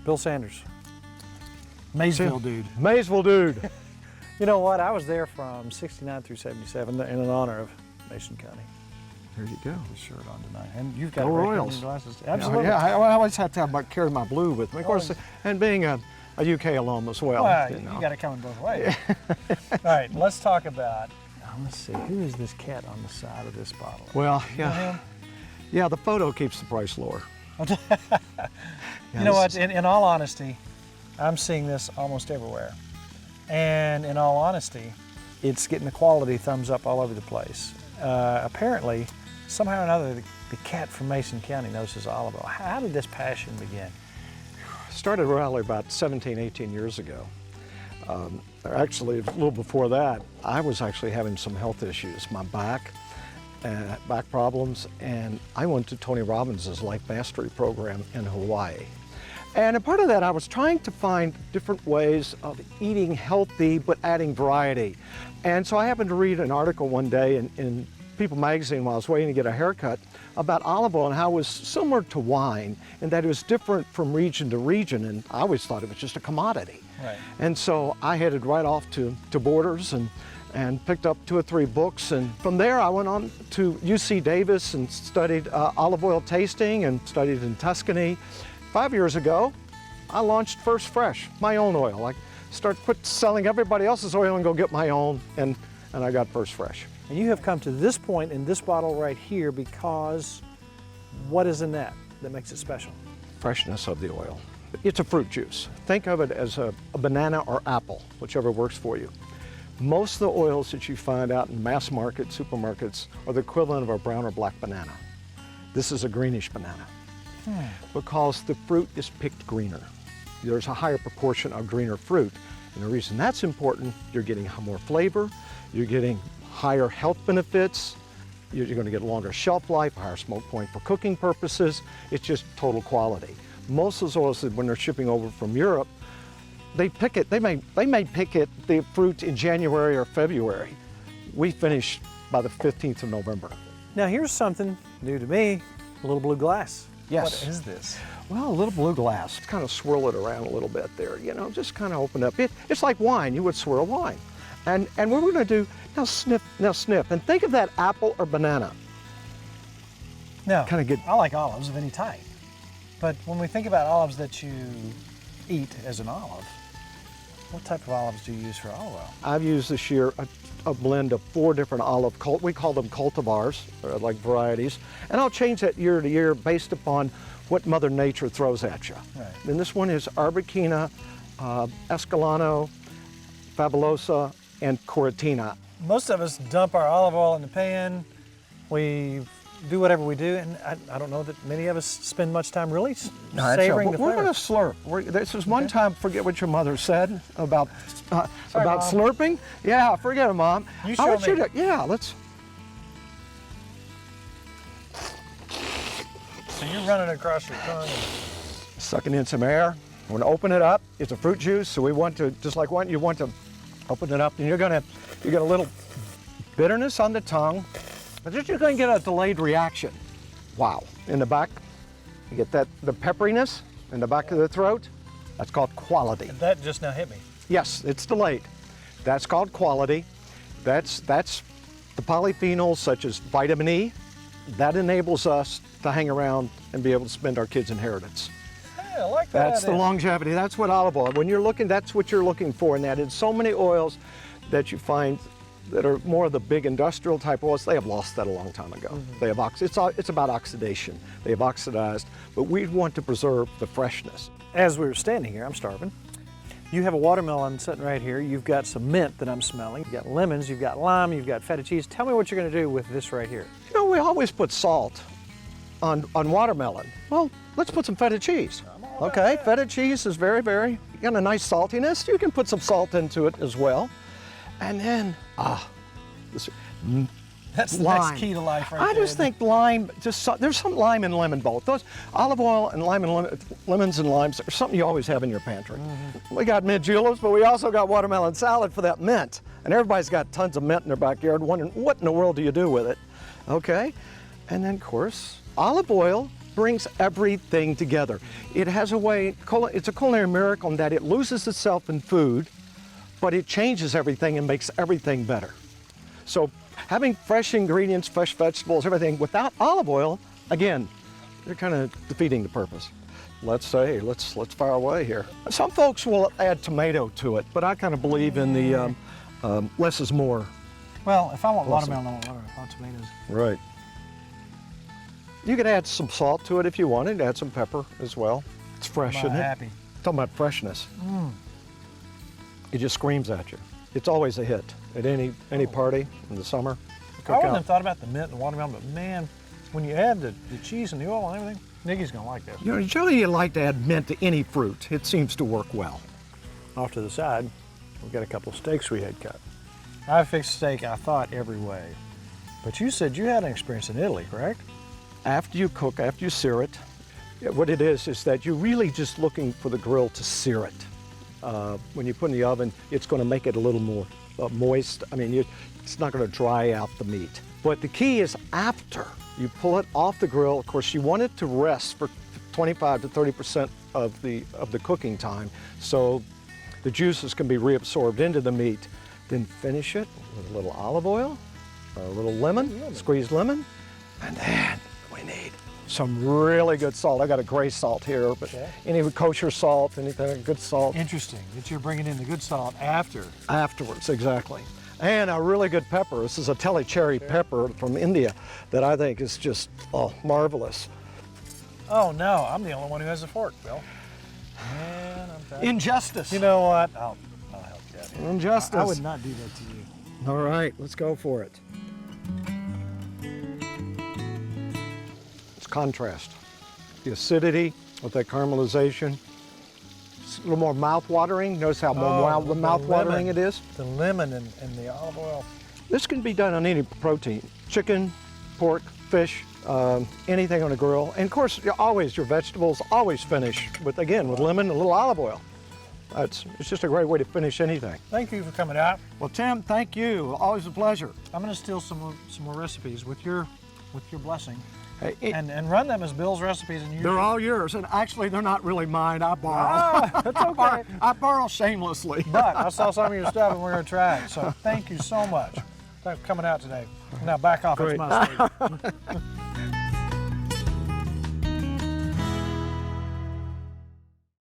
Bill Sanders. Maysville dude. Maysville dude. You know what? I was there from 69 through 77 in honor of Mason County. There you go. The shirt on tonight. And you've got Go red Royals. glasses. Absolutely. Yeah, I always have to carry my blue with me. Of course, and being a UK alum as well. Well, you you know. got it coming both ways. All right, let's talk about, let's see, who is this cat on the side of this bottle? Well, You know yeah. him? Yeah, the photo keeps the price lower. You know what, in all honesty, I'm seeing this almost everywhere. And in all honesty, it's getting the quality thumbs up all over the place. Apparently, somehow or another, the cat from Mason County knows his olive oil. How did this passion begin? Started really about 17, 18 years ago. Actually, a little before that, I was actually having some health issues. My back problems, and I went to Tony Robbins' Life Mastery program in Hawaii. And a part of that, I was trying to find different ways of eating healthy, but adding variety. And so I happened to read an article one day in People magazine while I was waiting to get a haircut about olive oil and how it was similar to wine and that it was different from region to region, and I always thought it was just a commodity. Right. And so I headed right off to Borders and picked up 2 or 3 books, and from there I went on to UC Davis and studied olive oil tasting and studied in Tuscany. 5 years ago, I launched First Fresh, my own oil. I quit selling everybody else's oil and go get my own, and I got First Fresh. And you have come to this point in this bottle right here because what is in that makes it special? Freshness of the oil. It's a fruit juice. Think of it as a banana or apple, whichever works for you. Most of the oils that you find out in mass market supermarkets are the equivalent of a brown or black banana. This is a greenish banana because the fruit is picked greener. There's a higher proportion of greener fruit. And the reason that's important, you're getting more flavor, you're getting higher health benefits, you're going to get longer shelf life, higher smoke point for cooking purposes. It's just total quality. Most of those oils, when they're shipping over from Europe, they pick it, they may pick it, the fruit in January or February. We finish by the 15th of November. Now here's something new to me, a little blue glass. Yes. What is this? Well, a little blue glass. Kind of swirl it around a little bit there, you know, just kind of open up. It's like wine, you would swirl wine. And what we're going to do, now sniff, and think of that apple or banana. Now, Kind of good. I like olives of any type, but when we think about olives that you eat as an olive, what type of olives do you use for olive oil? I've used this year a blend of 4 different olive, we call them cultivars, or like varieties, and I'll change that year to year based upon what Mother Nature throws at you. Right. And this one is Arbequina, Escalano, Fabulosa, and Coratina. Most of us dump our olive oil in the pan, we do whatever we do, and I don't know that many of us spend much time really savoring the We're flavor. going to slurp. This is one time, forget what your mother said about Mom. slurping. Yeah, forget it, Mom. You I show want you me. to, yeah, let's. So you're running across your tongue. Sucking in some air. We're going to open it up. It's a fruit juice, so we want to, just like wine, you want to open it up, and you get a little bitterness on the tongue, but just you're going to get a delayed reaction. Wow. In the back, you get the pepperiness in the back of the throat. That's called quality. That just now hit me. Yes, it's delayed. That's called quality. That's the polyphenols such as vitamin E. That enables us to hang around and be able to spend our kids' inheritance. Hey, I like that. That's the longevity. That's what olive oil. When you're looking, that's what you're looking for. And that in so many oils that you find that are more of the big industrial type oils, they have lost that a long time ago. They have it's about oxidation. They have oxidized, but we want to preserve the freshness. As we were standing here, I'm starving. You have a watermelon sitting right here. You've got some mint that I'm smelling. You've got lemons, you've got lime, you've got feta cheese. Tell me what you're going to do with this right here. You know, we always put salt on watermelon. Well, let's put some feta cheese. Okay, feta cheese is very, got a nice saltiness. You can put some salt into it as well. And then, That's the lime. next key to life right I there. just think lime, there's some lime and lemon both. Those olive oil and lemons and limes are something you always have in your pantry. We got mint juleps, but we also got watermelon salad for that mint. And everybody's got tons of mint in their backyard wondering what in the world do you do with it? Okay, and then of course, olive oil brings everything together. It has a way, it's a culinary miracle in that it loses itself in food, but it changes everything and makes everything better. So having fresh ingredients, fresh vegetables, everything without olive oil, again, you're kind of defeating the purpose. Let's fire away here. Some folks will add tomato to it, but I kind of believe in the less is more. Well, if I want watermelon, I want watermelon. If I want tomatoes. Right. You could add some salt to it if you wanted, add some pepper as well. It's fresh, isn't it? Happy. Talking about freshness. It just screams at you. It's always a hit at any party in the summer. I wouldn't have thought about the mint and the watermelon, but man, when you add the cheese and the oil and everything, Nikki's gonna like this. You know, generally you like to add mint to any fruit. It seems to work well. Off to the side, we've got a couple of steaks we had cut. I fixed steak, I thought, every way. But you said you had an experience in Italy, correct? After you cook, after you sear it, what it is that you're really just looking for the grill to sear it. When you put it in the oven, it's going to make it a little more moist. I mean, it's not going to dry out the meat. But the key is after you pull it off the grill, of course, you want it to rest for 25 to 30% of the cooking time, so the juices can be reabsorbed into the meat. Then finish it with a little olive oil, a little lemon, squeezed lemon, and then we need some really good salt. I got a gray salt here, but any kosher salt, anything good salt. Interesting that you're bringing in the good salt after. Afterwards, exactly. And a really good pepper. This is a Tele cherry pepper from India that I think is just marvelous. Oh no, I'm the only one who has a fork, Bill. Man, I'm tired. Injustice. You know what? I'll help you out here. Injustice. I would not do that to you. All right, let's go for it. It's contrast. The acidity with that caramelization. It's a little more mouth-watering. Notice how more mouth-watering it is. The lemon and the olive oil. This can be done on any protein. Chicken, pork, fish, anything on a grill. And of course, always your vegetables always finish with lemon and a little olive oil. It's just a great way to finish anything. Thank you for coming out. Well, Tim, thank you. Always a pleasure. I'm going to steal some more recipes with your blessing, Hey, and run them as Bill's recipes. And they're all yours, and actually, they're not really mine. I borrow. That's okay. I borrow shamelessly. But I saw some of your stuff, and we're going to try it. So thank you so much for coming out today. Now back off. It's my stage.